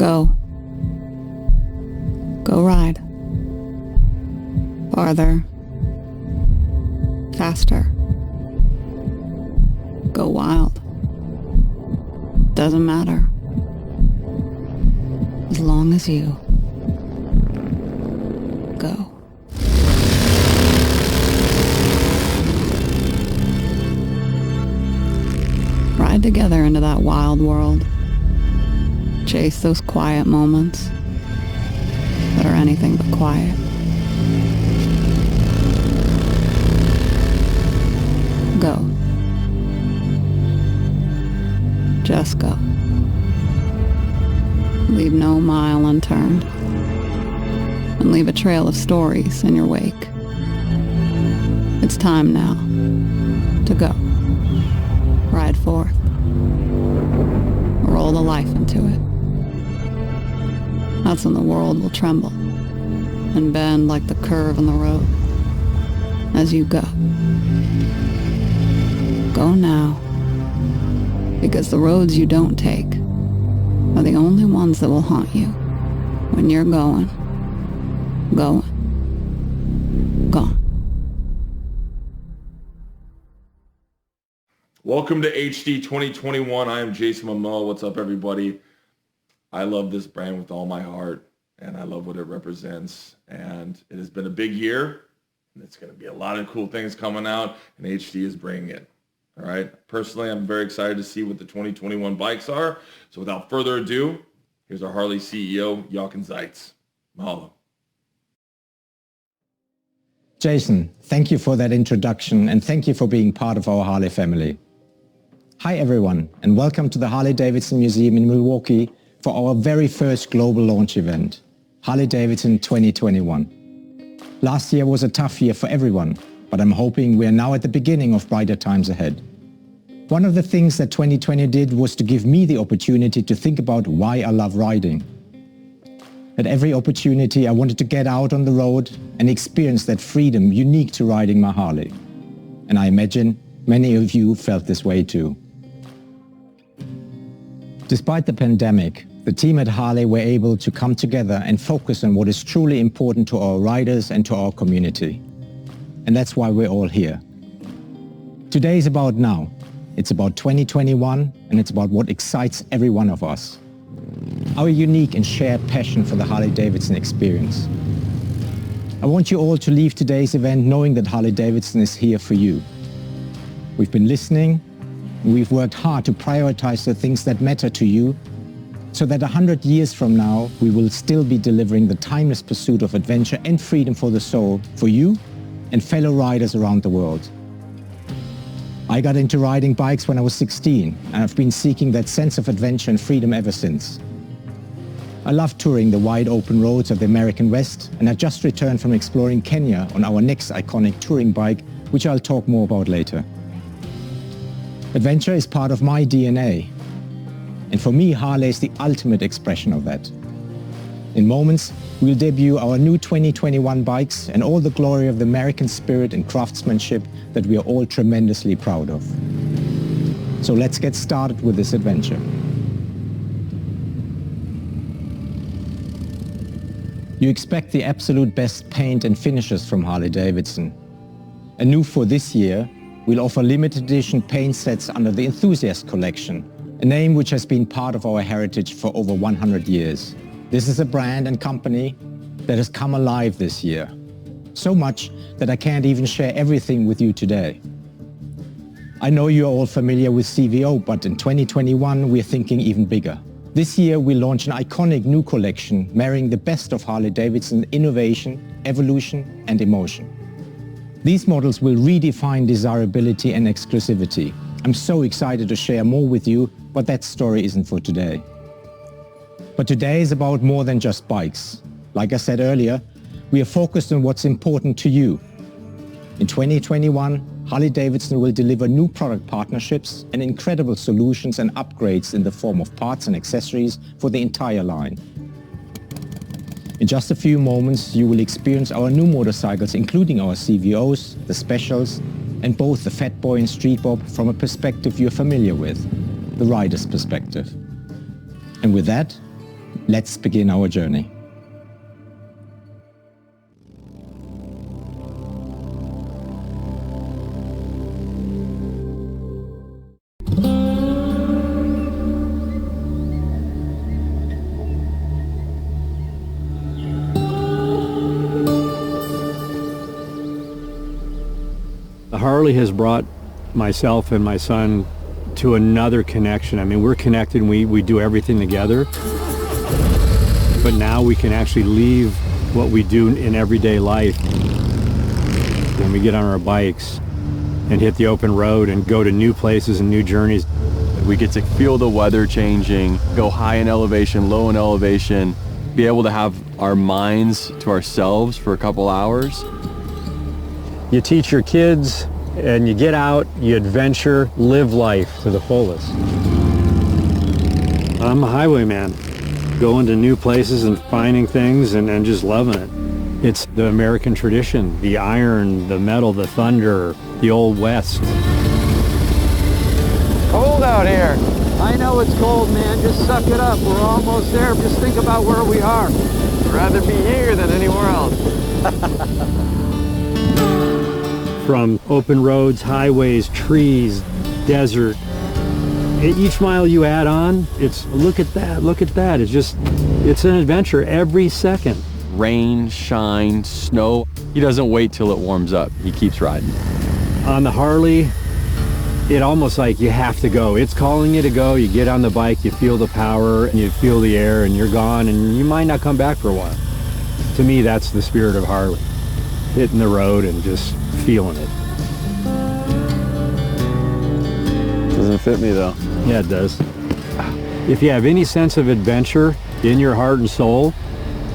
Go. Go ride. Farther. Faster. Go wild. Doesn't matter. As long as you go. Ride together into that wild world. Chase those quiet moments that are anything but quiet. Go. Just go. Leave no mile unturned. And leave a trail of stories in your wake. It's time now to go. Ride forth. Roll the life into it. That's when the world will tremble and bend like the curve in the road as you go. Go now, because the roads you don't take are the only ones that will haunt you when you're going, gone. Welcome to HD 2021. I am Jason Momoa. What's up, everybody? I love this brand with all my heart, and I love what it represents. And it has been a big year, and it's going to be a lot of cool things coming out, and HD is bringing it. All right. Personally, I'm very excited to see what the 2021 bikes are. So without further ado, here's our Harley CEO, Jochen Zeitz. Mahalo. Jason, thank you for that introduction, and thank you for being part of our Harley family. Hi everyone, and welcome to the Harley-Davidson Museum in Milwaukee for our very first global launch event, Harley-Davidson 2021. Last year was a tough year for everyone, but I'm hoping we are now at the beginning of brighter times ahead. One of the things that 2020 did was to give me the opportunity to think about why I love riding. At every opportunity, I wanted to get out on the road and experience that freedom unique to riding my Harley. And I imagine many of you felt this way too. Despite the pandemic, the team at Harley were able to come together and focus on what is truly important to our riders and to our community. And that's why we're all here. Today is about now. It's about 2021, and it's about what excites every one of us. Our unique and shared passion for the Harley-Davidson experience. I want you all to leave today's event knowing that Harley-Davidson is here for you. We've been listening, and we've worked hard to prioritize the things that matter to you, so that 100 years from now, we will still be delivering the timeless pursuit of adventure and freedom for the soul for you and fellow riders around the world. I got into riding bikes when I was 16, and I've been seeking that sense of adventure and freedom ever since. I love touring the wide open roads of the American West, and I just returned from exploring Kenya on our next iconic touring bike, which I'll talk more about later. Adventure is part of my DNA, and for me, Harley is the ultimate expression of that. In moments, we'll debut our new 2021 bikes and all the glory of the American spirit and craftsmanship that we are all tremendously proud of. So let's get started with this adventure. You expect the absolute best paint and finishes from Harley-Davidson. And new for this year, we'll offer limited edition paint sets under the Enthusiast Collection, a name which has been part of our heritage for over 100 years. This is a brand and company that has come alive this year. So much that I can't even share everything with you today. I know you're all familiar with CVO, but in 2021 we're thinking even bigger. This year we launch an iconic new collection marrying the best of Harley-Davidson innovation, evolution and emotion. These models will redefine desirability and exclusivity. I'm so excited to share more with you, but that story isn't for today. But today is about more than just bikes. Like I said earlier, we are focused on what's important to you. In 2021, Harley-Davidson will deliver new product partnerships and incredible solutions and upgrades in the form of parts and accessories for the entire line. In just a few moments, you will experience our new motorcycles, including our CVOs, the Specials, and both the Fat Boy and Street Bob from a perspective you're familiar with, the rider's perspective. And with that, Let's begin our journey. Harley has brought myself and my son to another connection. I mean, we're connected and we do everything together. But now we can actually leave what we do in everyday life. When we get on our bikes and hit the open road and go to new places and new journeys. We get to feel the weather changing, go high in elevation, low in elevation, be able to have our minds to ourselves for a couple hours. You teach your kids and you get out, you adventure, live life to the fullest. I'm a highwayman, going to new places and finding things and just loving it. It's the American tradition, the iron, the metal, the thunder, the old West. Cold out here. I know it's cold, man. Just suck it up. We're almost there. Just think about where we are. I'd rather be here than anywhere else. From open roads, highways, trees, desert. Each mile you add on, it's look at that, look at that. It's an adventure every second. Rain, shine, snow. He doesn't wait till it warms up. He keeps riding. On the Harley, it almost like you have to go. It's calling you to go. You get on the bike, you feel the power, and you feel the air, and you're gone, and you might not come back for a while. To me, that's the spirit of Harley. Hitting the road and just feeling it. Doesn't fit me though. Yeah, it does. If you have any sense of adventure in your heart and soul,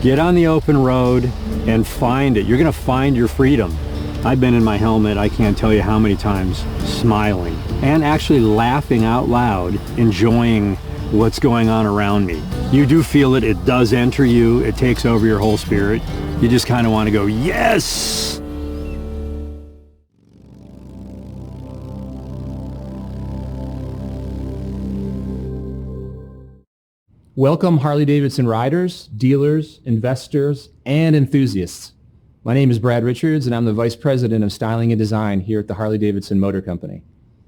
get on the open road and find it. You're going to find your freedom. I've been in my helmet, I can't tell you how many times, smiling and actually laughing out loud, enjoying what's going on around me. You do feel it. It does enter you. It takes over your whole spirit. You just kind of want to go, yes! Welcome Harley-Davidson riders, dealers, investors, and enthusiasts. My name is Brad Richards and I'm the Vice President of Styling and Design here at the Harley-Davidson Motor Company.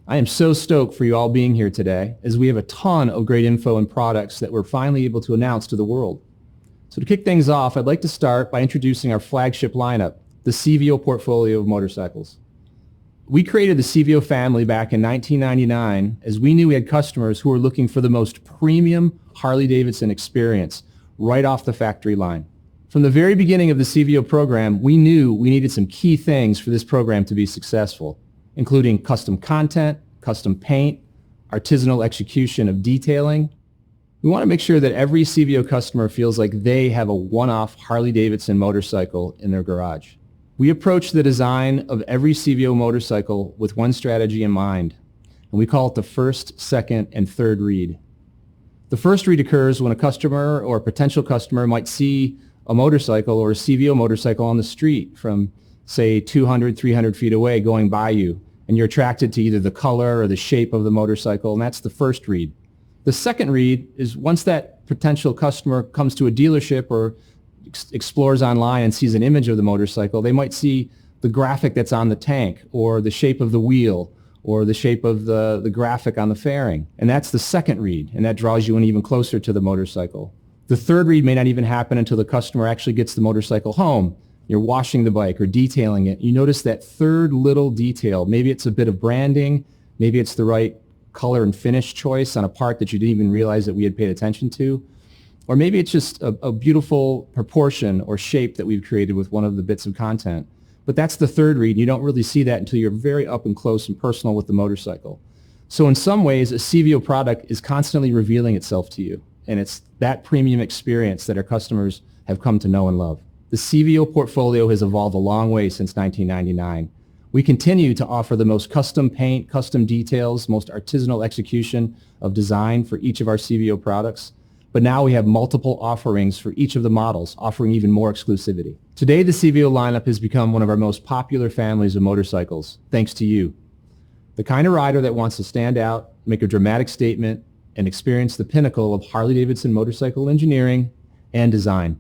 I am so stoked for you all being here today as we have a ton of great info and products that we're finally able to announce to the world. So to kick things off, I'd like to start by introducing our flagship lineup, the CVO portfolio of motorcycles. We created the CVO family back in 1999 as we knew we had customers who were looking for the most premium Harley-Davidson experience right off the factory line. From the very beginning of the CVO program, we knew we needed some key things for this program to be successful, including custom content, custom paint, artisanal execution of detailing. We want to make sure that every CVO customer feels like they have a one-off Harley-Davidson motorcycle in their garage. We approach the design of every CVO motorcycle with one strategy in mind, and we call it the first, second, and third read. The first read occurs when a customer or a potential customer might see a motorcycle or a CVO motorcycle on the street from, say, 200, 300 feet away going by you, and you're attracted to either the color or the shape of the motorcycle, and that's the first read. The second read is once that potential customer comes to a dealership or explores online and sees an image of the motorcycle, they might see the graphic that's on the tank or the shape of the wheel or the shape of the graphic on the fairing. And that's the second read, and that draws you in even closer to the motorcycle. The third read may not even happen until the customer actually gets the motorcycle home. You're washing the bike or detailing it. You notice that third little detail. Maybe it's a bit of branding. Maybe it's the right color and finish choice on a part that you didn't even realize that we had paid attention to. Or maybe it's just a beautiful proportion or shape that we've created with one of the bits of content. But that's the third read. You don't really see that until you're very up and close and personal with the motorcycle. So in some ways, a CVO product is constantly revealing itself to you. And it's that premium experience that our customers have come to know and love. The CVO portfolio has evolved a long way since 1999. We continue to offer the most custom paint, custom details, most artisanal execution of design for each of our CVO products. But now we have multiple offerings for each of the models, offering even more exclusivity. Today, the CVO lineup has become one of our most popular families of motorcycles, thanks to you. The kind of rider that wants to stand out, make a dramatic statement, and experience the pinnacle of Harley-Davidson motorcycle engineering and design.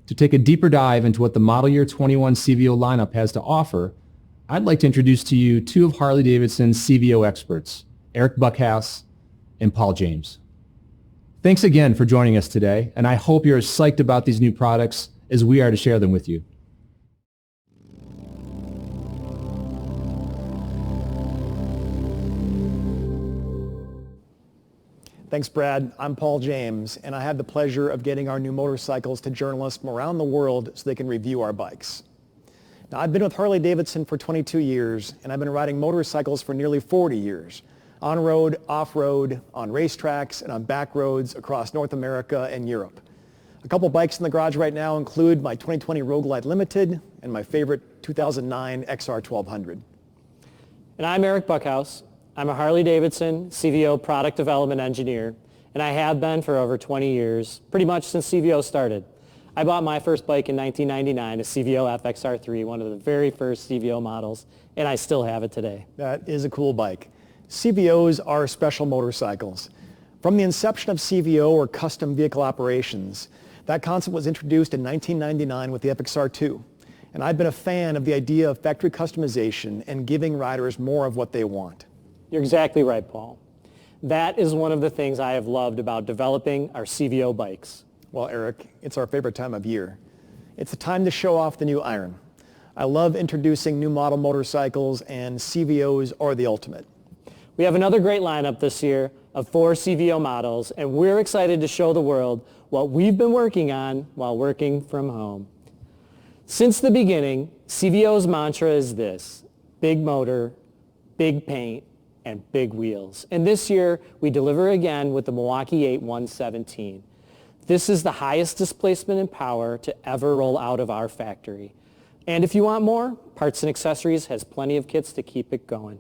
To take a deeper dive into what the model year 21 CVO lineup has to offer, I'd like to introduce to you two of Harley-Davidson's CVO experts, Eric Buckhouse and Paul James. Thanks again for joining us today, and I hope you're as psyched about these new products as we are to share them with you. Thanks, Brad. I'm Paul James, and I had the pleasure of getting our new motorcycles to journalists from around the world so they can review our bikes. Now, I've been with Harley-Davidson for 22 years, and I've been riding motorcycles for nearly 40 years, on-road, off-road, on racetracks, and on back roads across North America and Europe. A couple bikes in the garage right now include my 2020 Road Glide Limited and my favorite 2009 XR1200. And I'm Eric Buckhouse. I'm a Harley-Davidson CVO product development engineer, and I have been for over 20 years, pretty much since CVO started. I bought my first bike in 1999, a CVO FXR3, one of the very first CVO models, and I still have it today. That is a cool bike. CVOs are special motorcycles. From the inception of CVO, or custom vehicle operations, that concept was introduced in 1999 with the FXR2. And I've been a fan of the idea of factory customization and giving riders more of what they want. You're exactly right, Paul. That is one of the things I have loved about developing our CVO bikes. Well, Eric, it's our favorite time of year. It's the time to show off the new Iron. I love introducing new model motorcycles, and CVOs are the ultimate. We have another great lineup this year of 4 CVO models, and we're excited to show the world what we've been working on while working from home. Since the beginning, CVO's mantra is this: big motor, big paint, and big wheels. And this year, we deliver again with the Milwaukee 8 117. This is the highest displacement and power to ever roll out of our factory. And if you want more, Parts and Accessories has plenty of kits to keep it going.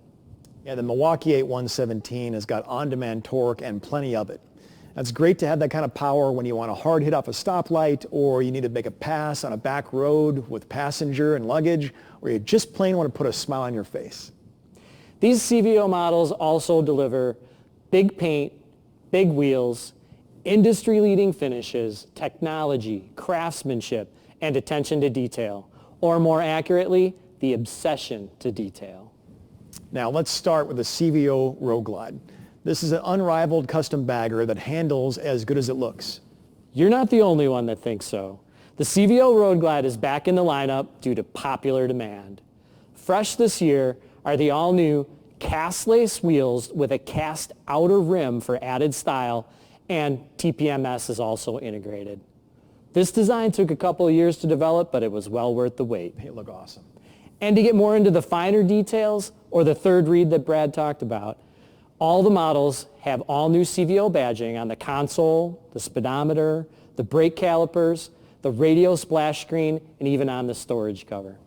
Yeah, the Milwaukee 8 117 has got on-demand torque and plenty of it. That's great to have that kind of power when you want a hard hit off a stoplight, or you need to make a pass on a back road with passenger and luggage, or you just plain want to put a smile on your face. These CVO models also deliver big paint, big wheels, industry-leading finishes, technology, craftsmanship, and attention to detail, or more accurately, the obsession to detail. Now let's start with the CVO Road Glide. This is an unrivaled custom bagger that handles as good as it looks. You're not the only one that thinks so. The CVO Road Glide is back in the lineup due to popular demand. Fresh this year are the all-new cast lace wheels with a cast outer rim for added style, and TPMS is also integrated. This design took a couple of years to develop, but it was well worth the wait. They look awesome. And to get more into the finer details, or the third read that Brad talked about, all the models have all new CVO badging on the console, the speedometer, the brake calipers, the radio splash screen, and even on the storage cover.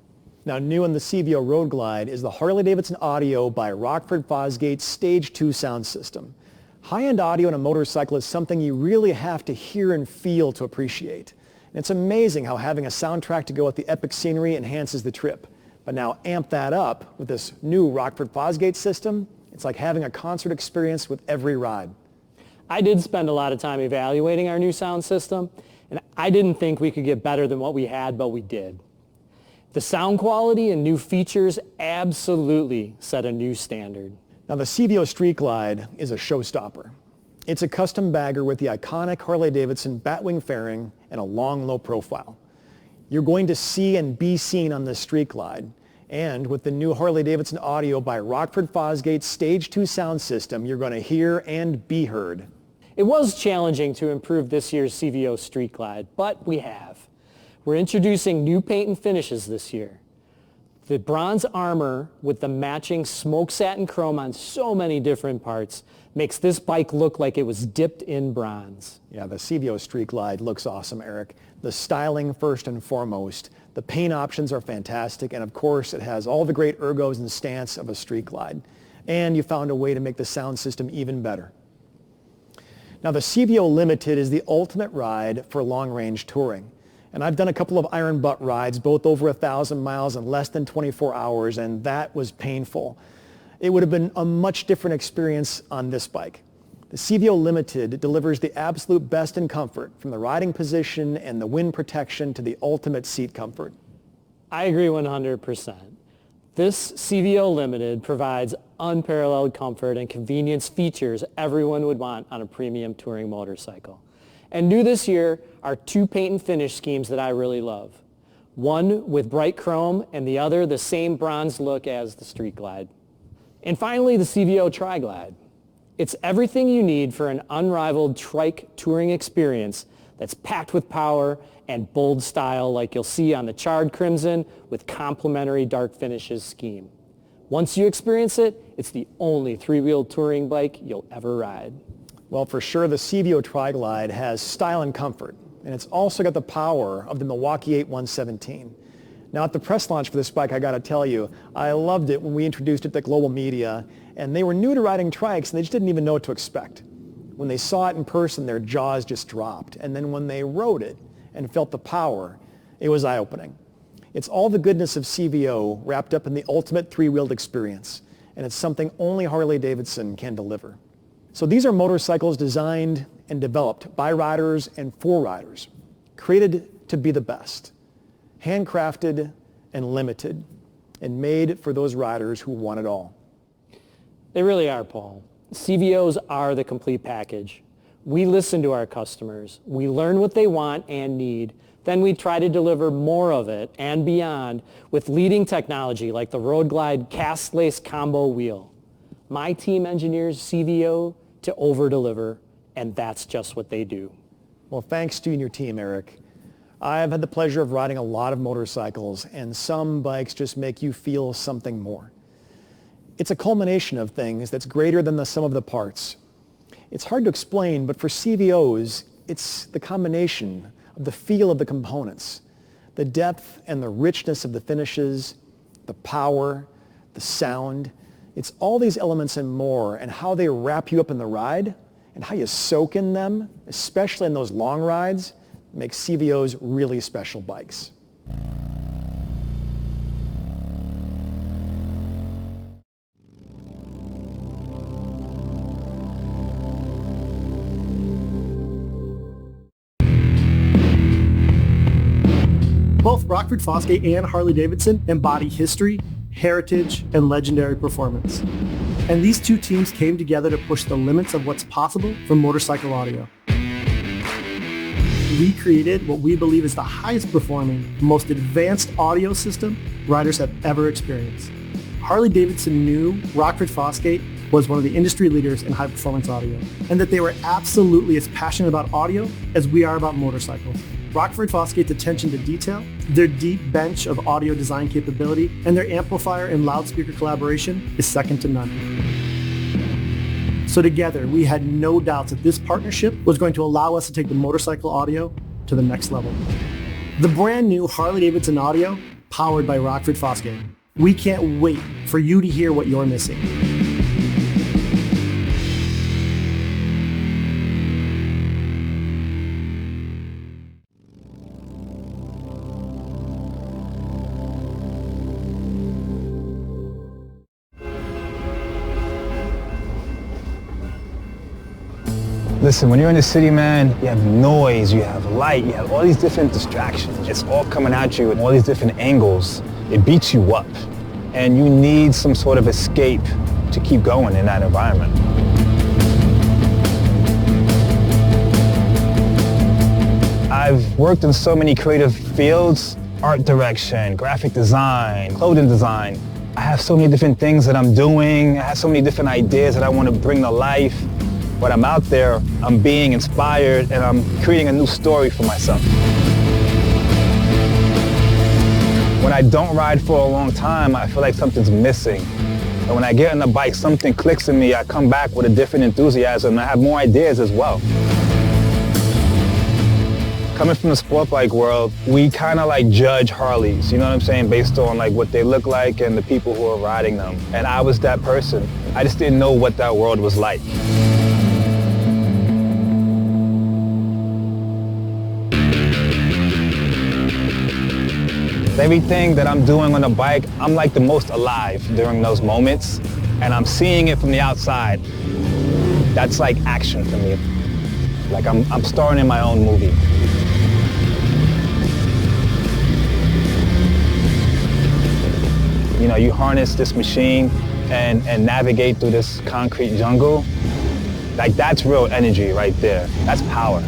Now, new in the CVO Road Glide is the Harley-Davidson Audio by Rockford Fosgate Stage 2 sound system. High-end audio in a motorcycle is something you really have to hear and feel to appreciate. And it's amazing how having a soundtrack to go with the epic scenery enhances the trip. But now amp that up with this new Rockford Fosgate system. It's like having a concert experience with every ride. I did spend a lot of time evaluating our new sound system, and I didn't think we could get better than what we had, but we did. The sound quality and new features absolutely set a new standard. Now, the CVO Street Glide is a showstopper. It's a custom bagger with the iconic Harley-Davidson Batwing fairing and a long, low profile. You're going to see and be seen on this Street Glide. And with the new Harley-Davidson Audio by Rockford Fosgate Stage 2 sound system, you're going to hear and be heard. It was challenging to improve this year's CVO Street Glide, but we have. We're introducing new paint and finishes this year. The bronze armor with the matching smoke satin chrome on so many different parts makes this bike look like it was dipped in bronze. Yeah, the CVO Street Glide looks awesome, Eric. The styling first and foremost. The paint options are fantastic, and of course it has all the great ergos and stance of a Street Glide. And you found a way to make the sound system even better. Now, the CVO Limited is the ultimate ride for long-range touring. And I've done a couple of iron butt rides, both over 1,000 miles in less than 24 hours, and that was painful. It would have been a much different experience on this bike. The CVO Limited delivers the absolute best in comfort, from the riding position and the wind protection to the ultimate seat comfort. I agree 100%. This CVO Limited provides unparalleled comfort and convenience features everyone would want on a premium touring motorcycle. And new this year are two paint and finish schemes that I really love. One with bright chrome and the other the same bronze look as the Street Glide. And finally, the CVO Tri-Glide. It's everything you need for an unrivaled trike touring experience that's packed with power and bold style like you'll see on the Charred Crimson with complementary dark finishes scheme. Once you experience it, it's the only three-wheel touring bike you'll ever ride. Well, for sure, the CVO Tri-Glide has style and comfort, and it's also got the power of the Milwaukee 8 117. Now, at the press launch for this bike, I got to tell you, I loved it when we introduced it to global media, and they were new to riding trikes, and they just didn't even know what to expect. When they saw it in person, their jaws just dropped, and then when they rode it and felt the power, it was eye-opening. It's all the goodness of CVO wrapped up in the ultimate three-wheeled experience, and it's something only Harley-Davidson can deliver. So these are motorcycles designed and developed by riders and for riders, created to be the best, handcrafted and limited, and made for those riders who want it all. They really are, Paul. CVOs are the complete package. We listen to our customers. We learn what they want and need. Then we try to deliver more of it and beyond with leading technology like the Road Glide Cast Lace Combo Wheel. My team engineers CVO to over-deliver, and that's just what they do. Well, thanks to you and your team, Eric. I've had the pleasure of riding a lot of motorcycles, and some bikes just make you feel something more. It's a culmination of things that's greater than the sum of the parts. It's hard to explain, but for CVOs, it's the combination of the feel of the components, the depth and the richness of the finishes, the power, the sound. It's all these elements and more, and how they wrap you up in the ride and how you soak in them, especially in those long rides, makes CVOs really special bikes. Both Rockford Fosgate and Harley-Davidson embody history, heritage, and legendary performance. And these two teams came together to push the limits of what's possible from motorcycle audio. We created what we believe is the highest performing, most advanced audio system riders have ever experienced. Harley-Davidson knew Rockford Fosgate was one of the industry leaders in high-performance audio, and that they were absolutely as passionate about audio as we are about motorcycles. Rockford Fosgate's attention to detail, their deep bench of audio design capability, and their amplifier and loudspeaker collaboration is second to none. So together, we had no doubts that this partnership was going to allow us to take the motorcycle audio to the next level. The brand new Harley-Davidson audio, powered by Rockford Fosgate. We can't wait for you to hear what you're missing. Listen, when you're in the city, man, you have noise, you have light, you have all these different distractions. It's all coming at you in all these different angles. It beats you up. And you need some sort of escape to keep going in that environment. I've worked in so many creative fields, art direction, graphic design, clothing design. I have so many different things that I'm doing. I have so many different ideas that I want to bring to life. When I'm out there, I'm being inspired and I'm creating a new story for myself. When I don't ride for a long time, I feel like something's missing. And when I get on the bike, something clicks in me. I come back with a different enthusiasm and I have more ideas as well. Coming from the sport bike world, we kind of like judge Harleys, you know what I'm saying, based on like what they look like and the people who are riding them. And I was that person. I just didn't know what that world was like. Everything that I'm doing on the bike, I'm like the most alive during those moments, and I'm seeing it from the outside. that's like action for me. Like I'm starring in my own movie. You know, you harness this machine and navigate through this concrete jungle. Like that's real energy right there. That's power.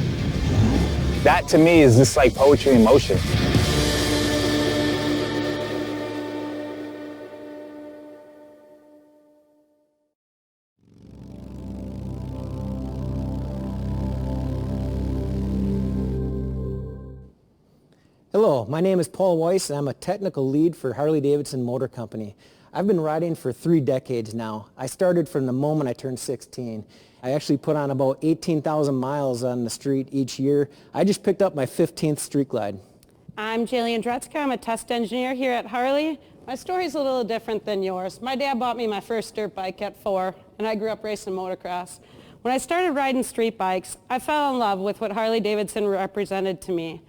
That to me is just like poetry in motion. Hello, my name is Paul Weiss and I'm a technical lead for Harley-Davidson Motor Company. I've been riding for 3 decades now. I started from the moment I turned 16. I actually put on about 18,000 miles on the street each year. I just picked up my 15th Street Glide. I'm Jillian Dretzka. I'm a test engineer here at Harley. My story's a little different than yours. My dad bought me my first dirt bike at 4, and I grew up racing motocross. When I started riding street bikes, I fell in love with what Harley-Davidson represented to me.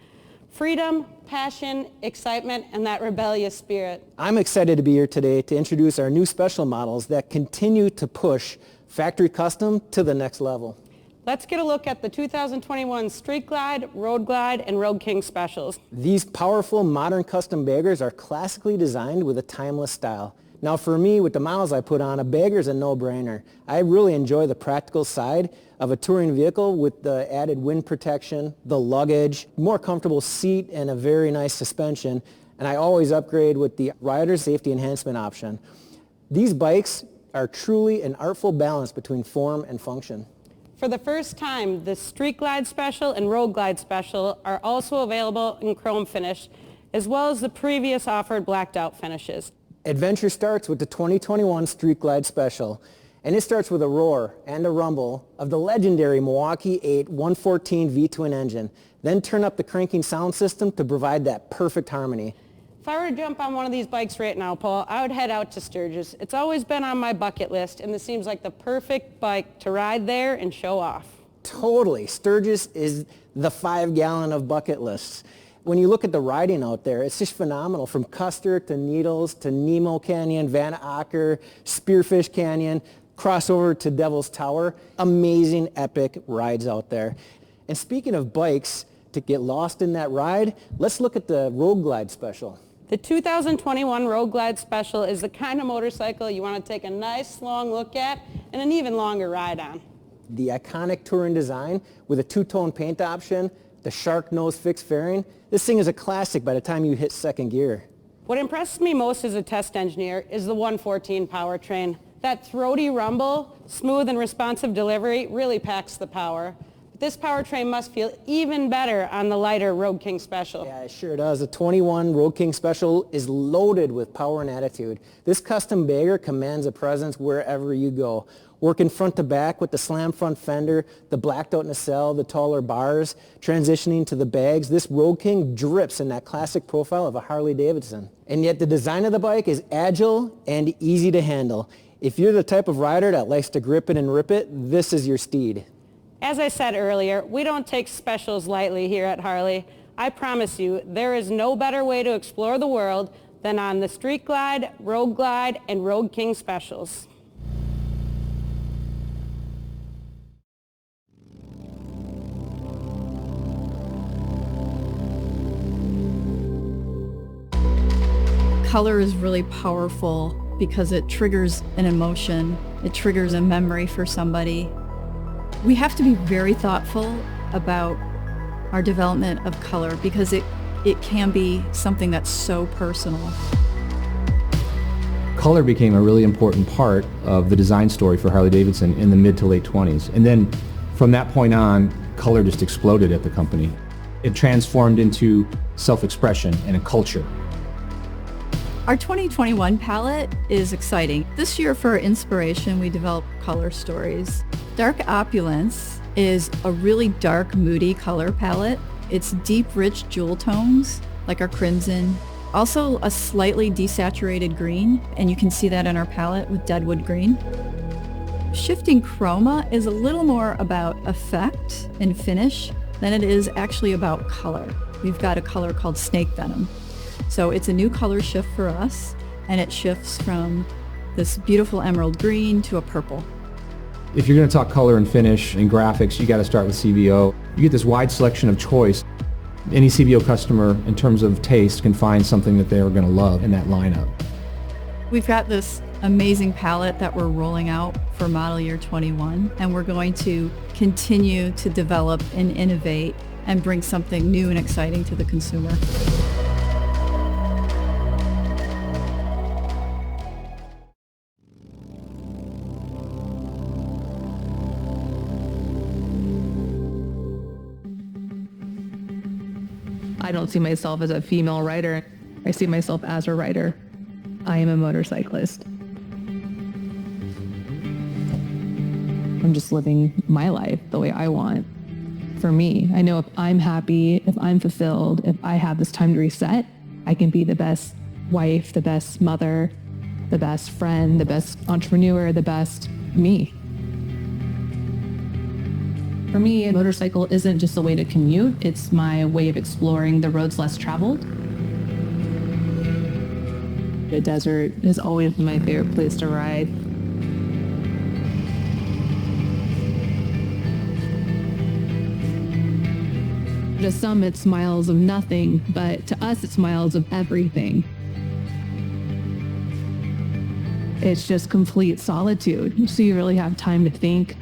Freedom, passion, excitement, and that rebellious spirit. I'm excited to be here today to introduce our new special models that continue to push factory custom to the next level. Let's get a look at the 2021 Street Glide, Road Glide, and Road King specials. These powerful modern custom baggers are classically designed with a timeless style. Now for me, with the miles I put on, a bagger's a no-brainer. I really enjoy the practical side of a touring vehicle with the added wind protection, the luggage, more comfortable seat, and a very nice suspension. And I always upgrade with the rider safety enhancement option. These bikes are truly an artful balance between form and function. For the first time, the Street Glide Special and Road Glide Special are also available in chrome finish, as well as the previous offered blacked out finishes. Adventure starts with the 2021 Street Glide Special, and it starts with a roar and a rumble of the legendary Milwaukee 8 114 V-twin engine. Then turn up the cranking sound system to provide that perfect harmony. If I were to jump on one of these bikes right now, Paul, I would head out to Sturgis. It's always been on my bucket list, and this seems like the perfect bike to ride there and show off. Totally. Sturgis is the 5-gallon of bucket lists. When you look at the riding out there, it's just phenomenal. From Custer to Needles to Nemo Canyon, Van Acker, Spearfish Canyon, crossover to Devil's Tower. Amazing, epic rides out there. And speaking of bikes, to get lost in that ride, let's look at the Road Glide Special. The 2021 Road Glide Special is the kind of motorcycle you want to take a nice long look at and an even longer ride on. The iconic touring design with a 2-tone paint option, the shark nose fixed fairing. This thing is a classic by the time you hit second gear. What impresses me most as a test engineer is the 114 powertrain. That throaty rumble, smooth and responsive delivery really packs the power. But this powertrain must feel even better on the lighter Road King Special. Yeah, it sure does. The 21 Road King Special is loaded with power and attitude. This custom bagger commands a presence wherever you go. Working front to back with the slam front fender, the blacked out nacelle, the taller bars, transitioning to the bags, this Road King drips in that classic profile of a Harley-Davidson. And yet the design of the bike is agile and easy to handle. If you're the type of rider that likes to grip it and rip it, this is your steed. As I said earlier, we don't take specials lightly here at Harley. I promise you, there is no better way to explore the world than on the Street Glide, Road Glide, and Road King specials. Color is really powerful because it triggers an emotion. It triggers a memory for somebody. We have to be very thoughtful about our development of color because it can be something that's so personal. Color became a really important part of the design story for Harley-Davidson in the mid to late 20s. And then from that point on, color just exploded at the company. It transformed into self-expression and a culture. Our 2021 palette is exciting. This year for our inspiration, we developed color stories. Dark Opulence is a really dark, moody color palette. It's deep, rich jewel tones, like our crimson. Also a slightly desaturated green, and you can see that in our palette with Deadwood Green. Shifting Chroma is a little more about effect and finish than it is actually about color. We've got a color called Snake Venom. So it's a new color shift for us, and it shifts from this beautiful emerald green to a purple. If you're going to talk color and finish and graphics, you got to start with CVO. You get this wide selection of choice. Any CVO customer, in terms of taste, can find something that they're going to love in that lineup. We've got this amazing palette that we're rolling out for model year 21, and we're going to continue to develop and innovate and bring something new and exciting to the consumer. I don't see myself as a female rider. I see myself as a rider. I am a motorcyclist. I'm just living my life the way I want. For me, I know if I'm happy, if I'm fulfilled, if I have this time to reset, I can be the best wife, the best mother, the best friend, the best entrepreneur, the best me. For me, a motorcycle isn't just a way to commute, it's my way of exploring the roads less traveled. The desert has always been my favorite place to ride. To some, it's miles of nothing, but to us, it's miles of everything. It's just complete solitude, so you really have time to think.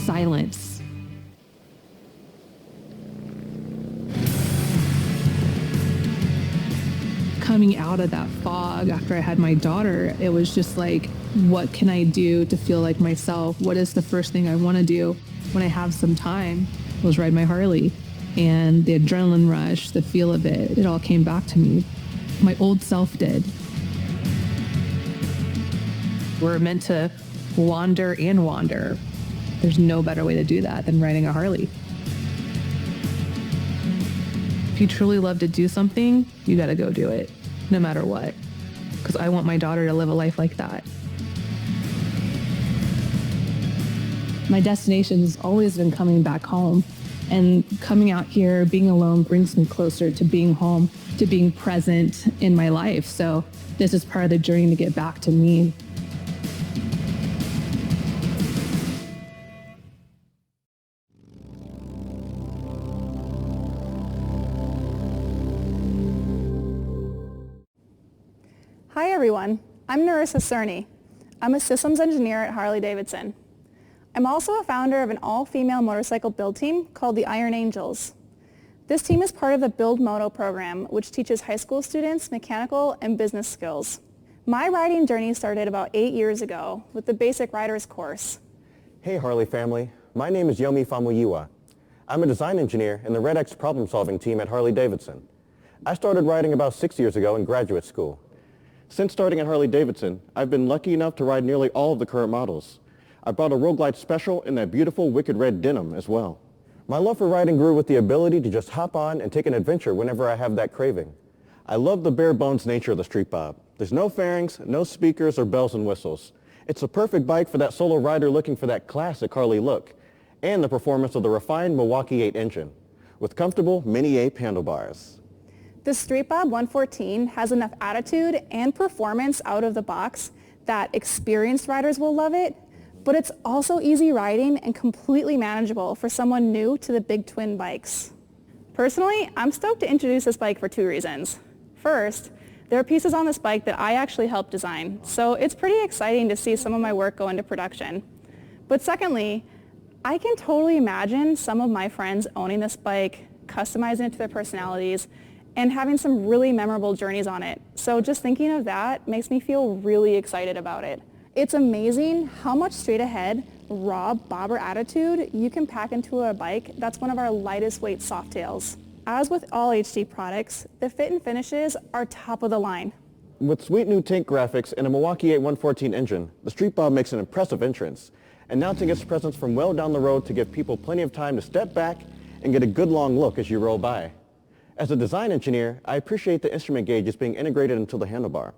Silence. Coming out of that fog after I had my daughter, it was just like, what can I do to feel like myself? What is the first thing I want to do when I have some time? Was ride my Harley, and the adrenaline rush, the feel of it, it all came back to me. My old self did. We're meant to wander and wander. There's no better way to do that than riding a Harley. If you truly love to do something, you got to go do it, no matter what. Because I want my daughter to live a life like that. My destination has always been coming back home. And coming out here, being alone, brings me closer to being home, to being present in my life. So this is part of the journey to get back to me. Hi everyone, I'm Narissa Cerny. I'm a systems engineer at Harley-Davidson. I'm also a founder of an all-female motorcycle build team called the Iron Angels. This team is part of the Build Moto program, which teaches high school students mechanical and business skills. My riding journey started about 8 years ago with the Basic Riders course. Hey Harley family, my name is Yomi Famuyiwa. I'm a design engineer in the Red X problem-solving team at Harley-Davidson. I started riding about 6 years ago in graduate school. Since starting at Harley-Davidson, I've been lucky enough to ride nearly all of the current models. I brought a Road Glide Special in that beautiful wicked red denim as well. My love for riding grew with the ability to just hop on and take an adventure whenever I have that craving. I love the bare bones nature of the Street Bob. There's no fairings, no speakers or bells and whistles. It's a perfect bike for that solo rider looking for that classic Harley look, and the performance of the refined Milwaukee 8 engine, with comfortable Mini Ape handlebars. The Street Bob 114 has enough attitude and performance out of the box that experienced riders will love it, but it's also easy riding and completely manageable for someone new to the big twin bikes. Personally, I'm stoked to introduce this bike for 2 reasons. First, there are pieces on this bike that I actually helped design, so it's pretty exciting to see some of my work go into production. But secondly, I can totally imagine some of my friends owning this bike, customizing it to their personalities, and having some really memorable journeys on it. So just thinking of that makes me feel really excited about it. It's amazing how much straight ahead, raw bobber attitude you can pack into a bike that's one of our lightest weight softails. As with all HD products, the fit and finishes are top of the line. With sweet new tank graphics and a Milwaukee 8 114 engine, the Street Bob makes an impressive entrance, announcing its presence from well down the road to give people plenty of time to step back and get a good long look as you roll by. As a design engineer, I appreciate the instrument gauges being integrated into the handlebar.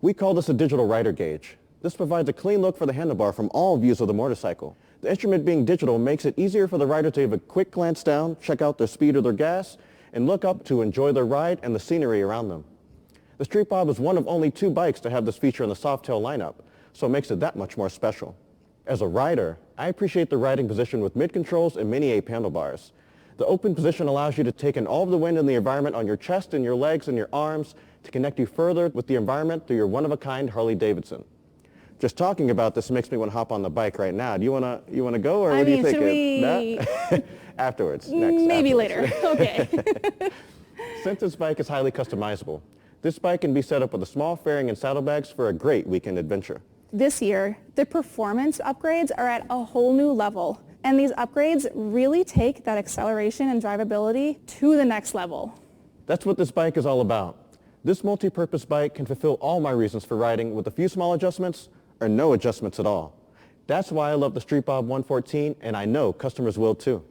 We call this a digital rider gauge. This provides a clean look for the handlebar from all views of the motorcycle. The instrument being digital makes it easier for the rider to have a quick glance down, check out their speed or their gas, and look up to enjoy their ride and the scenery around them. The Street Bob is one of only 2 bikes to have this feature in the Softail lineup, so it makes it that much more special. As a rider, I appreciate the riding position with mid-controls and mini-ape handlebars. The open position allows you to take in all of the wind in the environment on your chest and your legs and your arms to connect you further with the environment through your one-of-a-kind Harley-Davidson. Just talking about this makes me want to hop on the bike right now. Do you want to go, or what do you think? Afterwards. Maybe afterwards. later. Okay. Since this bike is highly customizable, this bike can be set up with a small fairing and saddlebags for a great weekend adventure. This year, the performance upgrades are at a whole new level, and these upgrades really take that acceleration and drivability to the next level. That's what this bike is all about. This multi-purpose bike can fulfill all my reasons for riding with a few small adjustments or no adjustments at all. That's why I love the Street Bob 114, and I know customers will too.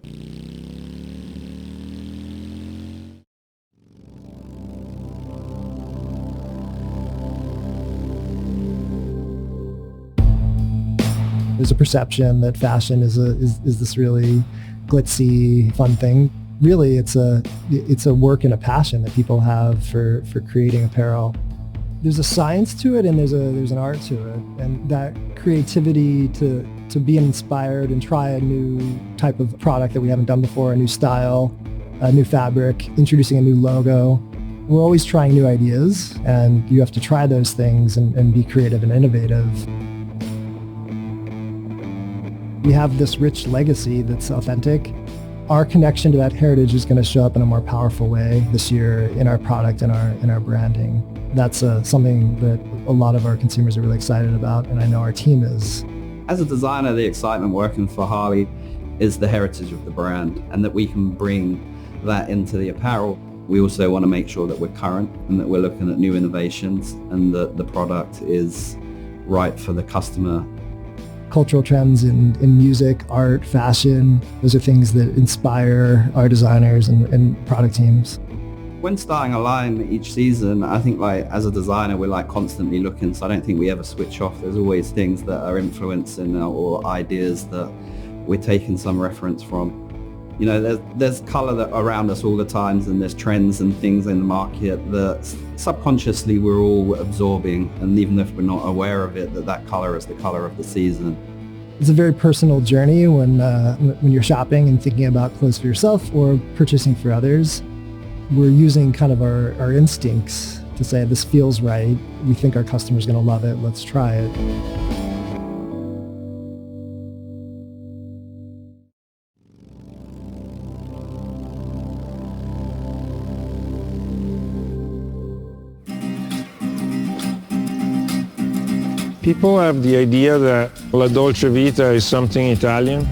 There's a perception that fashion is this really glitzy, fun thing. Really, it's a work and a passion that people have for creating apparel. There's a science to it, and there's an art to it, and that creativity to be inspired and try a new type of product that we haven't done before, a new style, a new fabric, introducing a new logo. We're always trying new ideas, and you have to try those things and be creative and innovative. We have this rich legacy that's authentic. Our connection to that heritage is going to show up in a more powerful way this year in our product and our branding. That's something that a lot of our consumers are really excited about, and I know our team is. As a designer, the excitement working for Harley is the heritage of the brand, and that we can bring that into the apparel. We also want to make sure that we're current and that we're looking at new innovations and that the product is right for the customer. Cultural trends in music, art, fashion, those are things that inspire our designers and product teams. When starting a line each season, I think as a designer, we're constantly looking, so I don't think we ever switch off. There's always things that are influencing or ideas that we're taking some reference from. You know, there's color that around us all the times, and there's trends and things in the market that subconsciously we're all absorbing, and even if we're not aware of it, that color is the color of the season. It's a very personal journey when you're shopping and thinking about clothes for yourself or purchasing for others. We're using kind of our instincts to say, this feels right, we think our customer's going to love it, let's try it. People have the idea that La Dolce Vita is something Italian,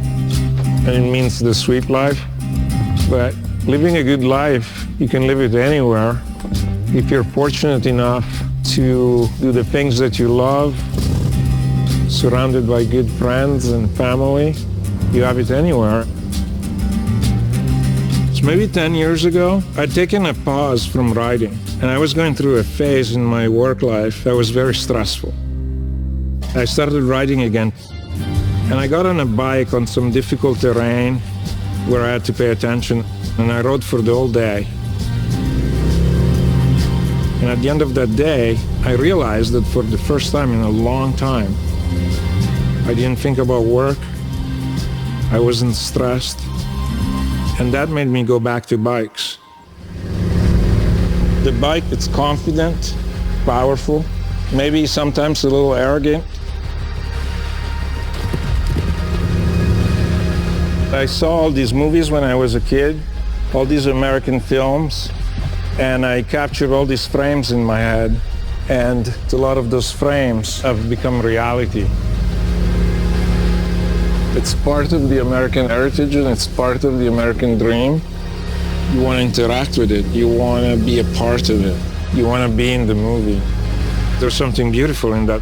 and it means the sweet life. But living a good life, you can live it anywhere. If you're fortunate enough to do the things that you love, surrounded by good friends and family, you have it anywhere. So maybe 10 years ago, I'd taken a pause from riding, and I was going through a phase in my work life that was very stressful. I started riding again, and I got on a bike on some difficult terrain where I had to pay attention, and I rode for the whole day. And at the end of that day, I realized that for the first time in a long time, I didn't think about work, I wasn't stressed, and that made me go back to bikes. The bike, it's confident, powerful, maybe sometimes a little arrogant. I saw all these movies when I was a kid, all these American films, and I captured all these frames in my head, and a lot of those frames have become reality. It's part of the American heritage, and it's part of the American dream. You want to interact with it, you want to be a part of it, you want to be in the movie. There's something beautiful in that.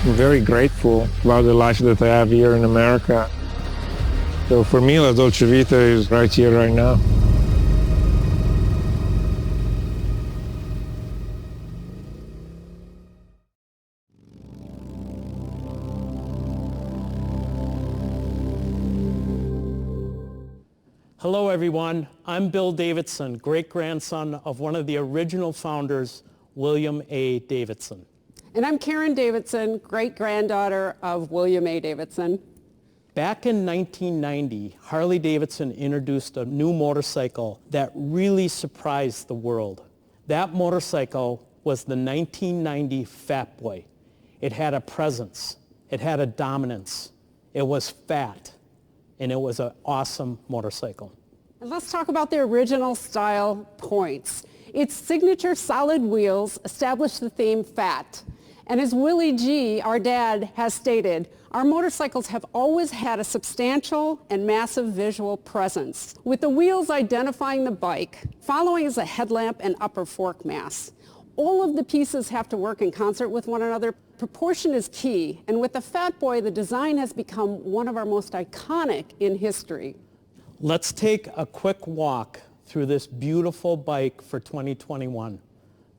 I'm very grateful about the life that I have here in America. So for me, La Dolce Vita is right here, right now. Hello, everyone. I'm Bill Davidson, great-grandson of one of the original founders, William A. Davidson. And I'm Karen Davidson, great-granddaughter of William A. Davidson. Back in 1990, Harley-Davidson introduced a new motorcycle that really surprised the world. That motorcycle was the 1990 Fat Boy. It had a presence. It had a dominance. It was fat, and it was an awesome motorcycle. And let's talk about the original style points. Its signature solid wheels established the theme fat. And as Willie G., our dad, has stated, our motorcycles have always had a substantial and massive visual presence, with the wheels identifying the bike. Following is a headlamp and upper fork mass. All of the pieces have to work in concert with one another. Proportion is key, and with the Fat Boy, the design has become one of our most iconic in history. Let's take a quick walk through this beautiful bike for 2021,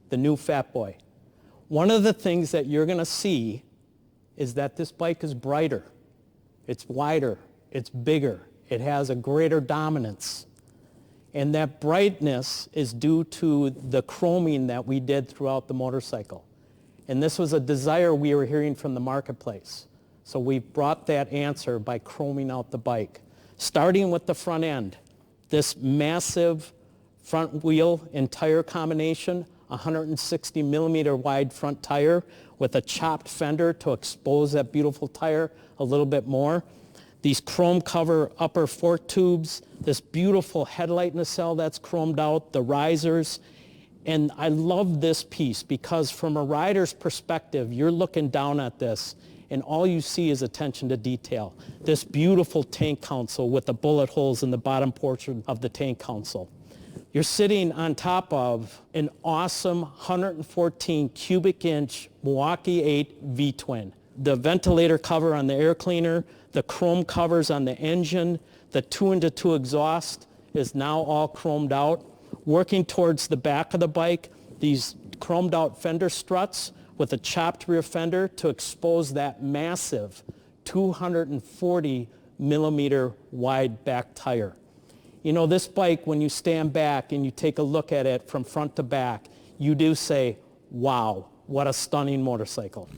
the new Fat Boy. One of the things that you're going to see is that this bike is brighter, it's wider, it's bigger, it has a greater dominance. And that brightness is due to the chroming that we did throughout the motorcycle. And this was a desire we were hearing from the marketplace. So we brought that answer by chroming out the bike. Starting with the front end, this massive front wheel and tire combination, 160 millimeter wide front tire with a chopped fender to expose that beautiful tire a little bit more. These chrome cover upper fork tubes, this beautiful headlight nacelle that's chromed out, the risers. And I love this piece because from a rider's perspective, you're looking down at this and all you see is attention to detail. This beautiful tank console with the bullet holes in the bottom portion of the tank console. You're sitting on top of an awesome 114 cubic inch Milwaukee 8 V-twin. The ventilator cover on the air cleaner, the chrome covers on the engine, the 2-into-2 exhaust is now all chromed out. Working towards the back of the bike, these chromed out fender struts with a chopped rear fender to expose that massive 240 millimeter wide back tire. You know, this bike, when you stand back and you take a look at it from front to back, you do say, wow, what a stunning motorcycle.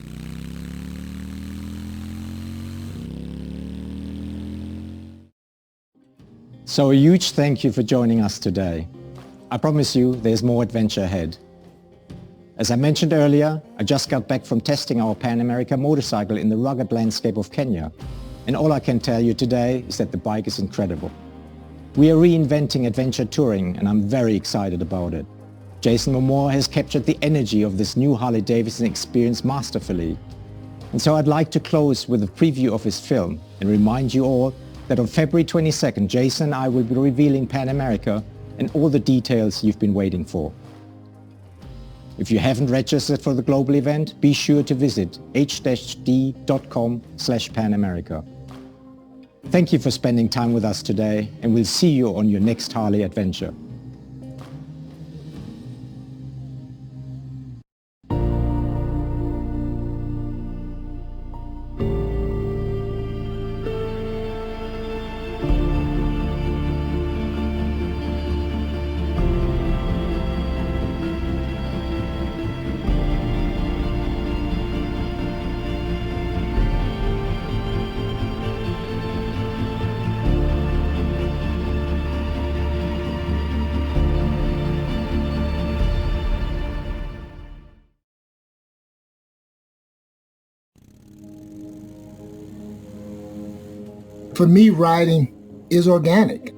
So a huge thank you for joining us today. I promise you there's more adventure ahead. As I mentioned earlier, I just got back from testing our Pan America motorcycle in the rugged landscape of Kenya. And all I can tell you today is that the bike is incredible. We are reinventing adventure touring and I'm very excited about it. Jason Momoa has captured the energy of this new Harley-Davidson experience masterfully. And so I'd like to close with a preview of his film and remind you all that on February 22nd, Jason and I will be revealing Pan America and all the details you've been waiting for. If you haven't registered for the global event, be sure to visit h-d.com/Pan-America. Thank you for spending time with us today, and we'll see you on your next Harley adventure. For me, riding is organic.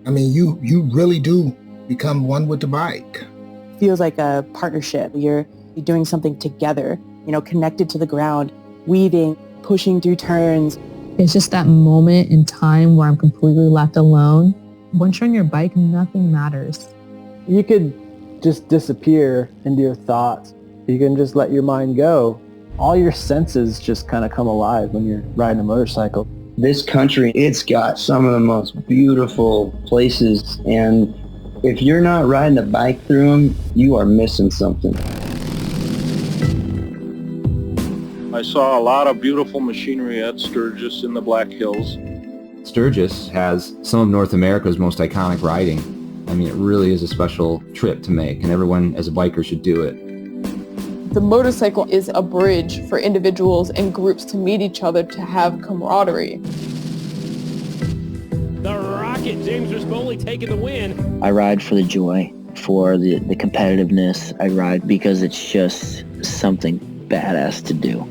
I mean, you really do become one with the bike. Feels like a partnership. You're doing something together, connected to the ground, weaving, pushing through turns. It's just that moment in time where I'm completely left alone. Once you're on your bike, nothing matters. You could just disappear into your thoughts. You can just let your mind go. All your senses just kind of come alive when you're riding a motorcycle. This country, it's got some of the most beautiful places, and if you're not riding a bike through them, you are missing something. I saw a lot of beautiful machinery at Sturgis in the Black Hills. Sturgis has some of North America's most iconic riding. I mean, it really is a special trip to make, and everyone as a biker should do it. The motorcycle is a bridge for individuals and groups to meet each other, to have camaraderie. The Rocket, James Rispoli taking the win. I ride for the joy, for the competitiveness. I ride because it's just something badass to do.